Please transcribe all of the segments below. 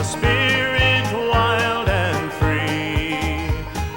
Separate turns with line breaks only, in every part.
a spirit wild and free,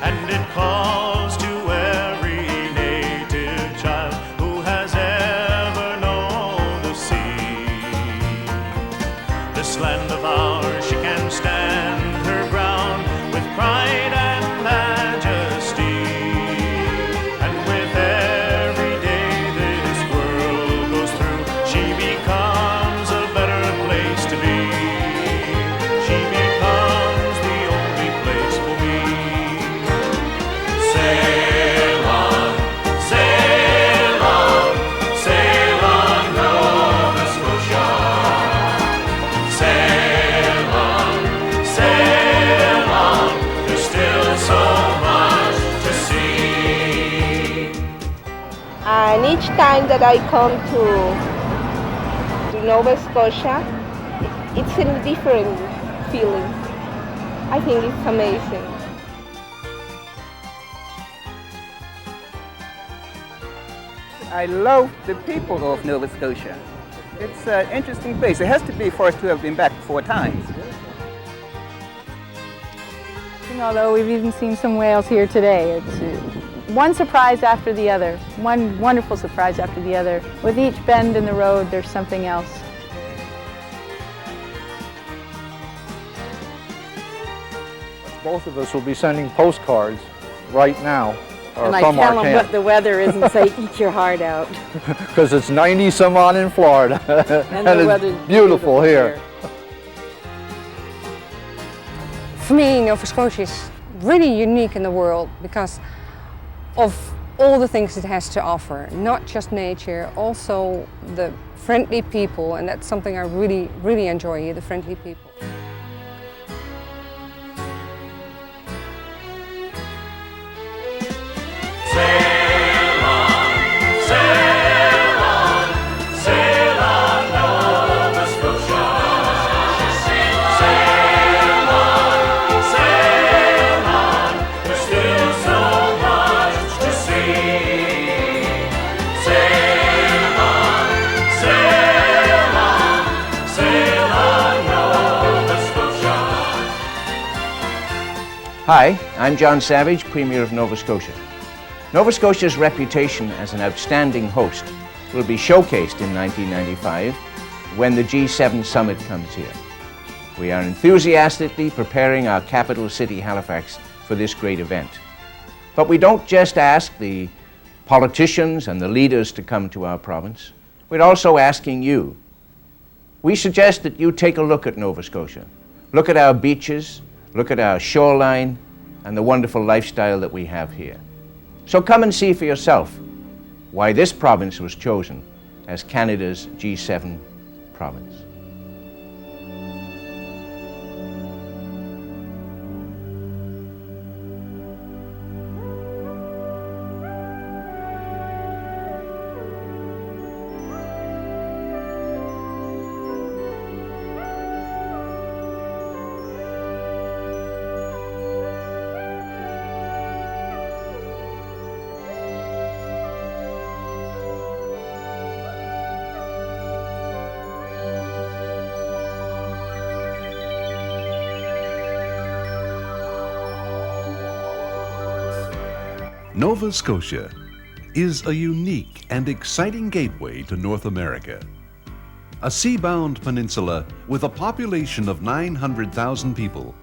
and it calls to every native child who has ever known the sea. This land of ours, she can stand her ground with pride and majesty, and with every day this world goes through, she becomes a better place to be. She becomes the only place for me. Sail on, sail on, sail on, Nova Scotia. Sail on, there's still so much to see.
And each time that I come to Nova Scotia, it's a different feeling. I think it's amazing.
I love the people of Nova Scotia. It's an interesting place. It has to be for us to have been back 4 times.
Although we've even seen some whales here today, it's one surprise after the other, one wonderful surprise after the other. With each bend in the road, there's something else.
Both of us will be sending postcards right now.
And I tell them what the weather is and say, eat your heart out.
Because it's 90 some odd in Florida.
And the weather's
beautiful here.
For me, Nova Scotia is really unique in the world because of all the things it has to offer. Not just nature, also the friendly people, and that's something I really, really enjoy here, the friendly people.
Sail on, sail on, sail on, Nova Scotia. Sail on, there's still so much to see. Sail on, Nova Scotia.
Hi, I'm John Savage, Premier of Nova Scotia. Nova Scotia's reputation as an outstanding host will be showcased in 1995 when the G7 summit comes here. We are enthusiastically preparing our capital city, Halifax, for this great event. But we don't just ask the politicians and the leaders to come to our province. We're also asking you. We suggest that you take a look at Nova Scotia. Look at our beaches, look at our shoreline, and the wonderful lifestyle that we have here. So come and see for yourself why this province was chosen as Canada's G7 province.
Nova Scotia is a unique and exciting gateway to North America. A sea-bound peninsula with a population of 900,000 people,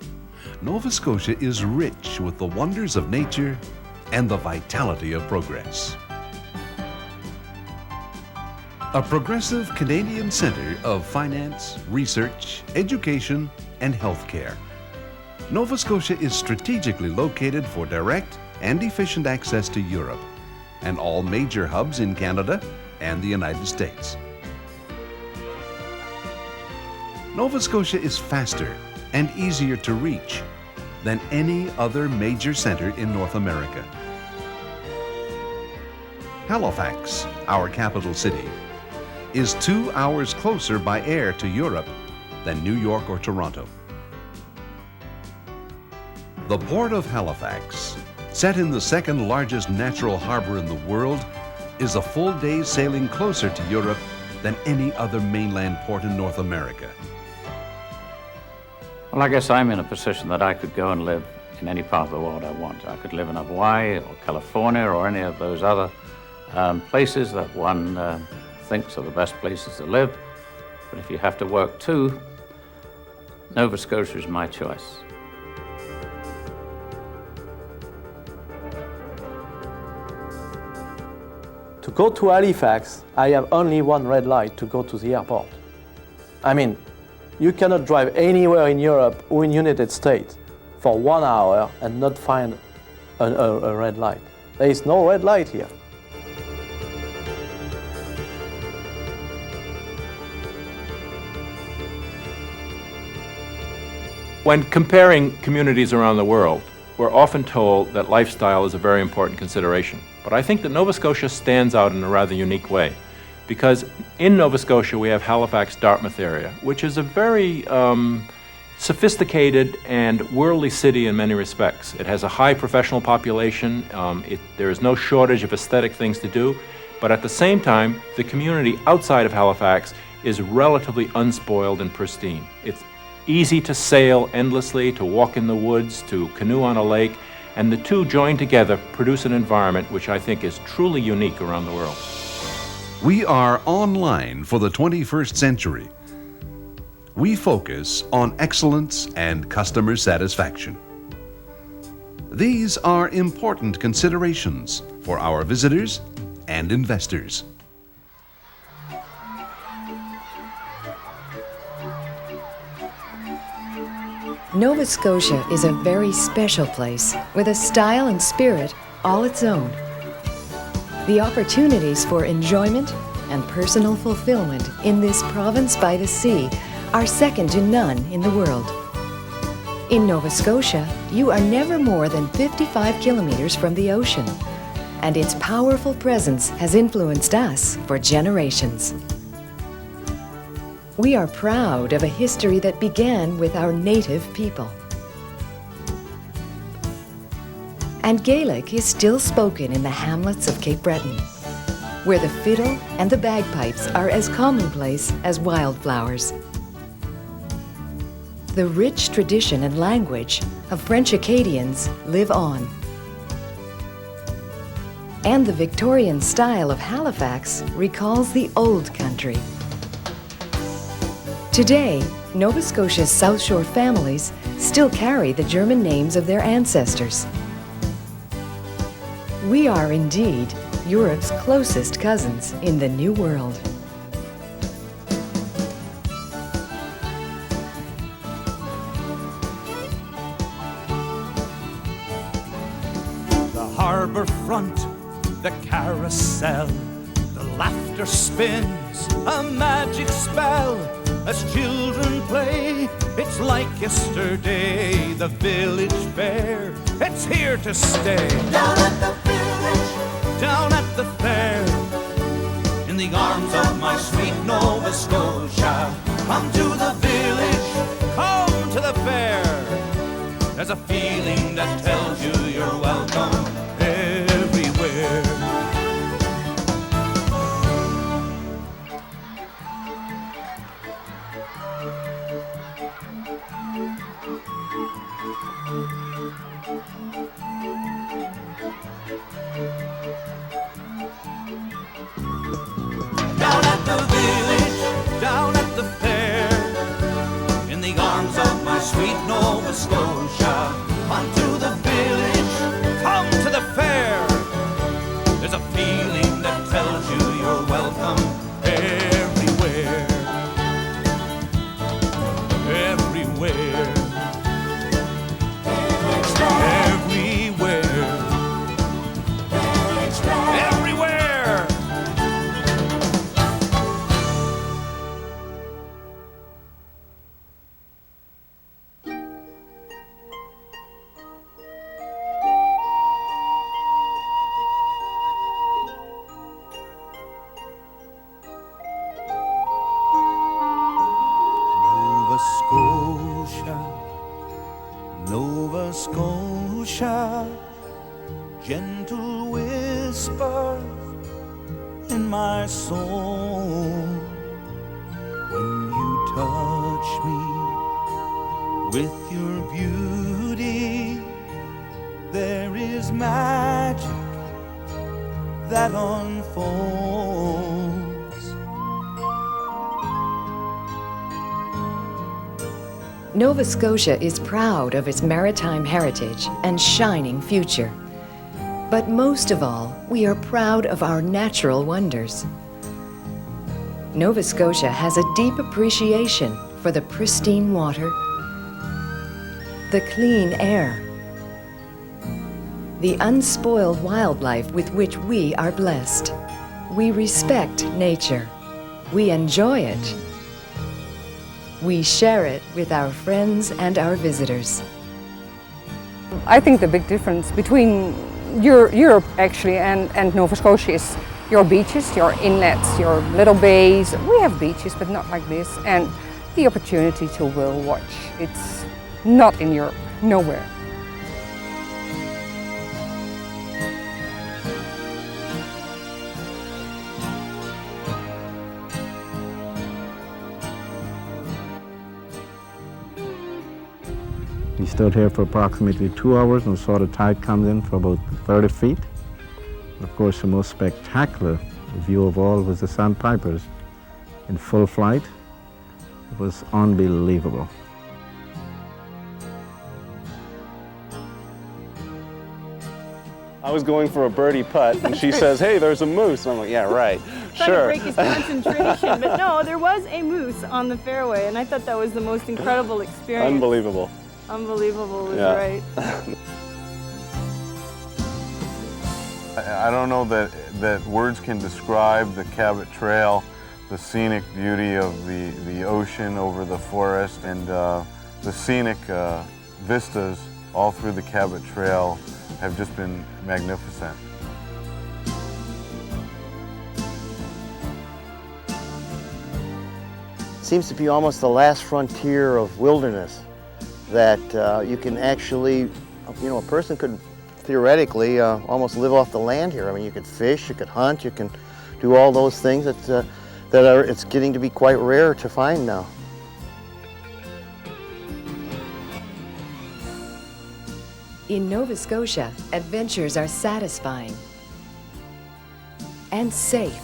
Nova Scotia is rich with the wonders of nature and the vitality of progress. A progressive Canadian center of finance, research, education, and healthcare. Nova Scotia is strategically located for direct and efficient access to Europe and all major hubs in Canada and the United States. Nova Scotia is faster and easier to reach than any other major center in North America. Halifax, our capital city, is 2 hours closer by air to Europe than New York or Toronto. The Port of Halifax, set in the second largest natural harbor in the world, is a full day's sailing closer to Europe than any other mainland port in North America.
Well, I guess I'm in a position that I could go and live in any part of the world I want. I could live in Hawaii or California or any of those other places that one thinks are the best places to live. But if you have to work too, Nova Scotia is my choice.
To go to Halifax, I have only one red light to go to the airport. I mean, you cannot drive anywhere in Europe or in United States for 1 hour and not find a red light. There is no red light here.
When comparing communities around the world, we're often told that lifestyle is a very important consideration. But I think that Nova Scotia stands out in a rather unique way, because in Nova Scotia we have Halifax, Dartmouth area, which is a very sophisticated and worldly city in many respects. It has a high professional population. There is no shortage of aesthetic things to do, but at the same time, the community outside of Halifax is relatively unspoiled and pristine. It's easy to sail endlessly, to walk in the woods, to canoe on a lake, and the two joined together produce an environment which I think is truly unique around the world.
We are online for the 21st century. We focus on excellence and customer satisfaction. These are important considerations for our visitors and investors.
Nova Scotia is a very special place with a style and spirit all its own. The opportunities for enjoyment and personal fulfillment in this province by the sea are second to none in the world. In Nova Scotia, you are never more than 55 kilometers from the ocean, and its powerful presence has influenced us for generations. We are proud of a history that began with our native people. And Gaelic is still spoken in the hamlets of Cape Breton, where the fiddle and the bagpipes are as commonplace as wildflowers. The rich tradition and language of French Acadians live on. And the Victorian style of Halifax recalls the old country. Today, Nova Scotia's South Shore families still carry the German names of their ancestors. We are indeed Europe's closest cousins in the New World.
The harbor front, the carousel, the laughter spins, a magic spell. As children play, it's like yesterday. The village fair, it's here to stay. Down at the village, down at the fair, in the arms of my sweet Nova Scotia. Come to the village, come to the fair. There's a feeling that tells you you're welcome everywhere. Down at the village, down at the fair, in the arms of my sweet Nova Scotia. Come to the village, come to the fair. There's a feeling that tells you you're welcome everywhere. Everywhere. Everywhere. Everywhere. Nova Scotia, Nova Scotia, gentle whisper in my soul. When you touch me
with your beauty. There is magic that unfolds.
Nova Scotia is proud of its maritime heritage and shining future. But most of all, we are proud of our natural wonders. Nova Scotia has a deep appreciation for the pristine water, the clean air, the unspoiled wildlife with which we are blessed. We respect nature. We enjoy it. We share it with our friends and our visitors.
I think the big difference between Europe actually and Nova Scotia is your beaches, your inlets, your little bays. We have beaches, but not like this. And the opportunity to whale watch. It's not in Europe, nowhere.
We stood here for approximately 2 hours and saw the tide come in for about 30 feet. Of course, the most spectacular view of all was the sandpipers in full flight. It was unbelievable.
I was going for a birdie putt, and she says, "Hey, there's a moose." And I'm like, "Yeah, right,
Trying
sure."
to break his concentration, but no, there was a moose on the fairway, and I thought that was the most incredible experience.
Unbelievable.
Unbelievable was
Yeah.
right.
I don't know that words can describe the Cabot Trail, the scenic beauty of the ocean over the forest, and the scenic vistas all through the Cabot Trail have just been magnificent.
Seems to be almost the last frontier of wilderness that you can actually, a person could theoretically almost live off the land here. I mean, you could fish, you could hunt, you can do all those things it's getting to be quite rare to find now.
In Nova Scotia, adventures are satisfying and safe.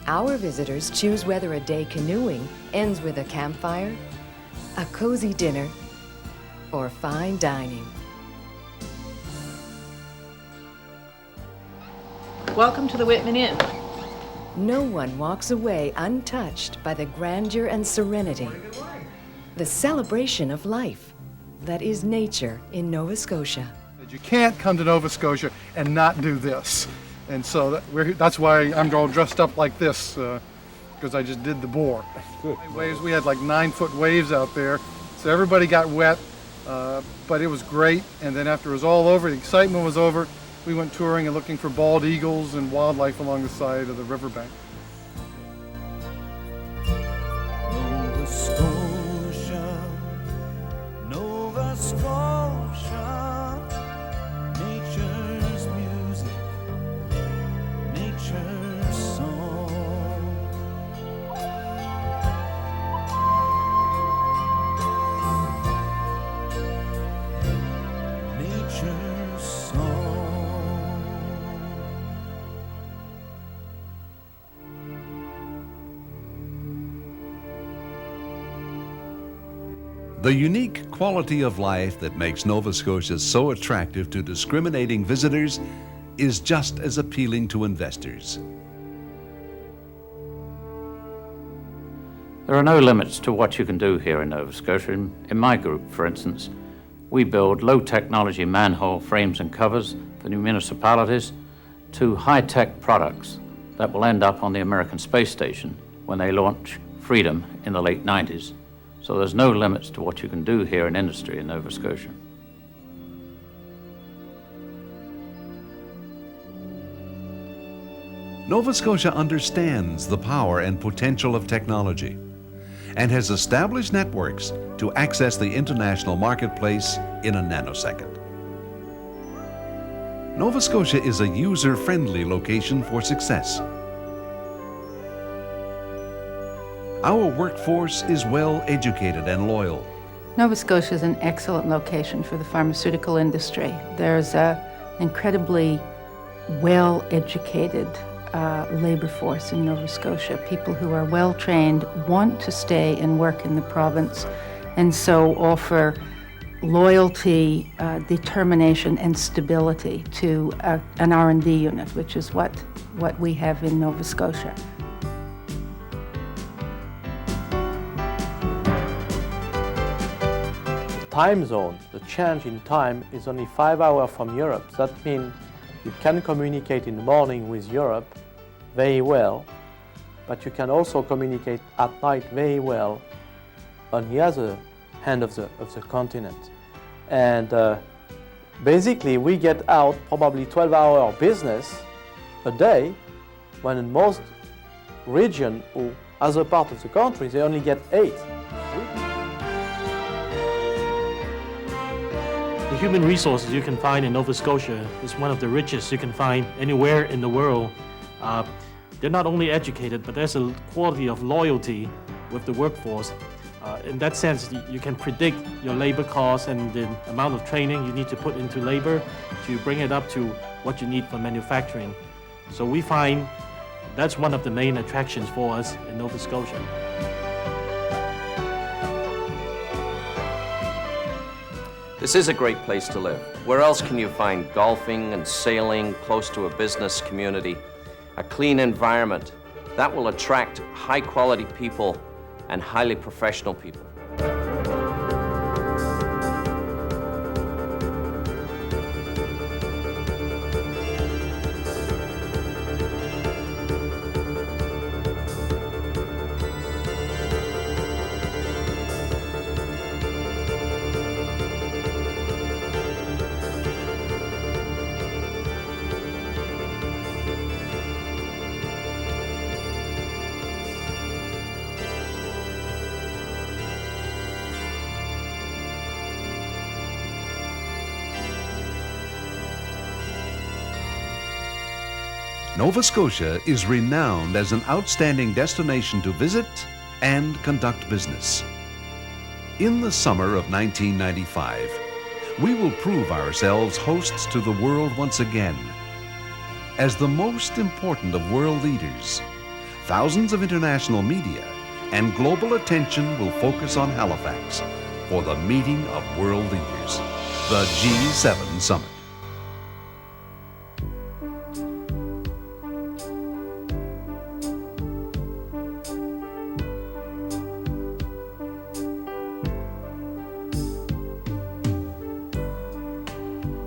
Our visitors choose whether a day canoeing ends with a campfire, a cozy dinner, or fine dining.
Welcome to the Whitman Inn.
No one walks away untouched by the grandeur and serenity, the celebration of life that is nature in Nova Scotia.
You can't come to Nova Scotia and not do this. And so that's why I'm all dressed up like this, because I just did the bore. Waves, we had like 9-foot waves out there, so everybody got wet, but it was great. And then after it was all over, the excitement was over, we went touring and looking for bald eagles and wildlife along the side of the riverbank.
Nova Scotia, Nova Scotia, nature's music, nature's song. Nature's song.
The unique quality of life that makes Nova Scotia so attractive to discriminating visitors is just as appealing to investors.
There are no limits to what you can do here in Nova Scotia. In my group, for instance, we build low-technology manhole frames and covers for new municipalities to high-tech products that will end up on the American Space Station when they launch Freedom in the late 90s. So there's no limits to what you can do here in industry in Nova Scotia.
Nova Scotia understands the power and potential of technology and has established networks to access the international marketplace in a nanosecond. Nova Scotia is a user-friendly location for success. Our workforce is well educated and loyal.
Nova Scotia is an excellent location for the pharmaceutical industry. There's an incredibly well-educated labor force in Nova Scotia. People who are well-trained want to stay and work in the province, and so offer loyalty, determination, and stability to an R&D unit, which is what we have in Nova Scotia.
Time zone, the change in time is only 5 hours from Europe. That means you can communicate in the morning with Europe very well, but you can also communicate at night very well on the other hand of the continent. And basically we get out probably 12-hour business a day, when in most regions or other parts of the country they only get 8.
The human resources you can find in Nova Scotia is one of the richest you can find anywhere in the world. They're not only educated, but there's a quality of loyalty with the workforce. In that sense, you can predict your labor costs and the amount of training you need to put into labor to bring it up to what you need for manufacturing. So we find that's one of the main attractions for us in Nova Scotia.
This is a great place to live. Where else can you find golfing and sailing close to a business community, a clean environment that will attract high-quality people and highly professional people?
Nova Scotia is renowned as an outstanding destination to visit and conduct business. In the summer of 1995, we will prove ourselves hosts to the world once again. As the most important of world leaders, thousands of international media and global attention will focus on Halifax for the meeting of world leaders, the G7 Summit.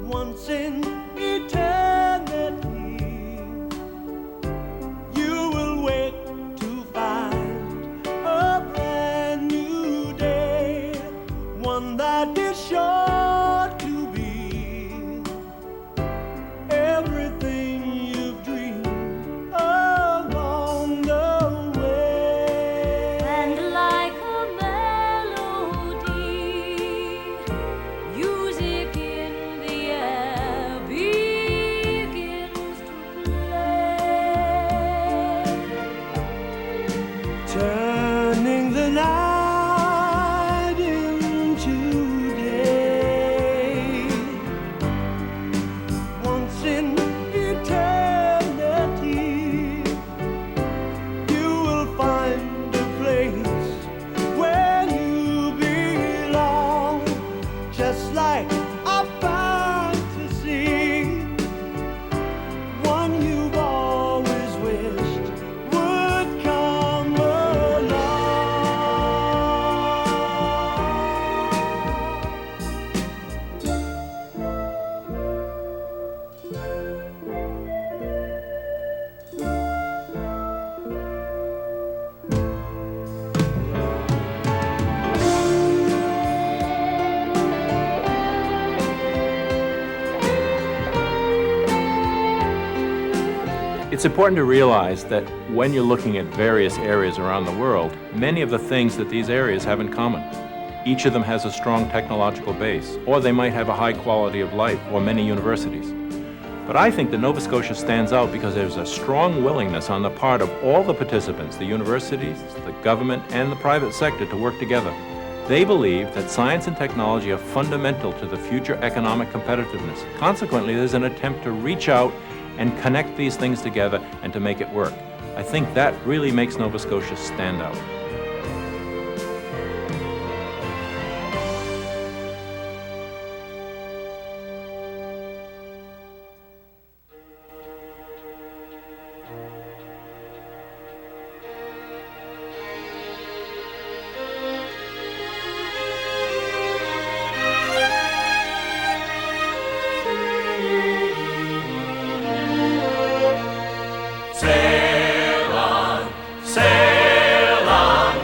Once in eternity, you will wake to find a brand new day, one that is sure to be everything you've dreamed along the way.
And like a melody, music in the air begins to play,
turning the night into day. Once in eternity, you will find a place where you belong, just like a fantasy, one you've always wished would come along.
It's important to realize that when you're looking at various areas around the world, many of the things that these areas have in common. Each of them has a strong technological base, or they might have a high quality of life, or many universities. But I think that Nova Scotia stands out because there's a strong willingness on the part of all the participants, the universities, the government, and the private sector to work together. They believe that science and technology are fundamental to the future economic competitiveness. Consequently, there's an attempt to reach out and connect these things together and to make it work. I think that really makes Nova Scotia stand out.
Sail on, sail on,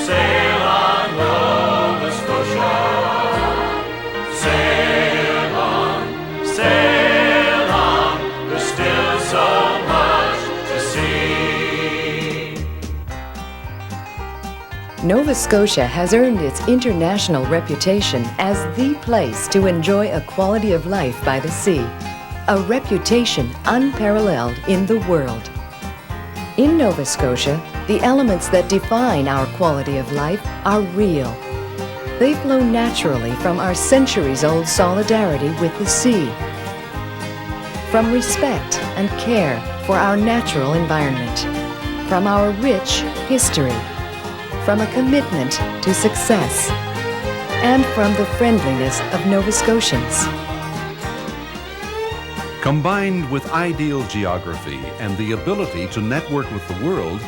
sail on, Nova Scotia. Sail on, there's still so much to see.
Nova Scotia has earned its international reputation as the place to enjoy a quality of life by the sea, a reputation unparalleled in the world. In Nova Scotia, the elements that define our quality of life are real. They flow naturally from our centuries-old solidarity with the sea, from respect and care for our natural environment, from our rich history, from a commitment to success, and from the friendliness of Nova Scotians.
Combined with ideal geography and the ability to network with the world,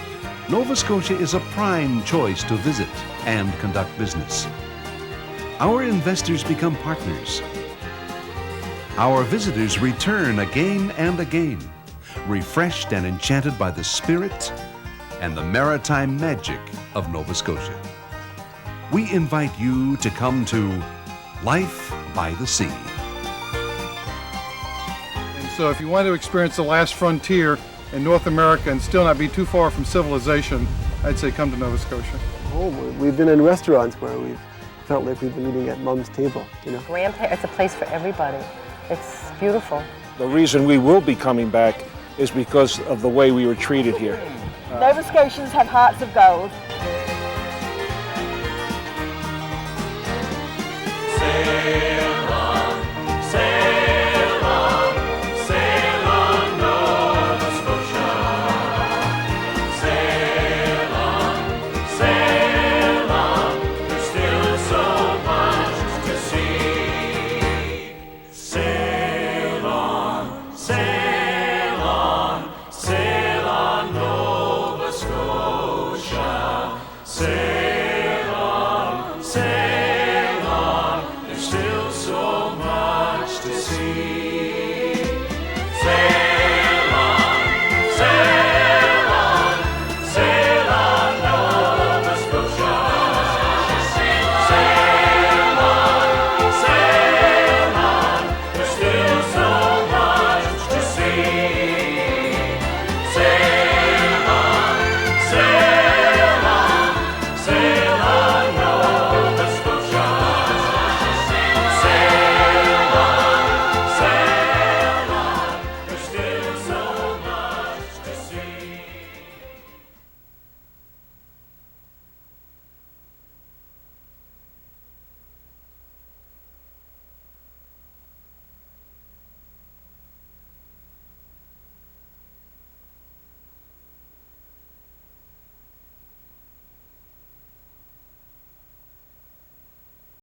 Nova Scotia is a prime choice to visit and conduct business. Our investors become partners. Our visitors return again and again, refreshed and enchanted by the spirit and the maritime magic of Nova Scotia. We invite you to come to Life by the Sea.
So if you want to experience the last frontier in North America and still not be too far from civilization, I'd say come to Nova Scotia.
Oh, we've been in restaurants where we've felt like we've been eating at Mom's table, you know.
It's a place for everybody. It's beautiful.
The reason we will be coming back is because of the way we were treated here.
Nova Scotians have hearts of gold.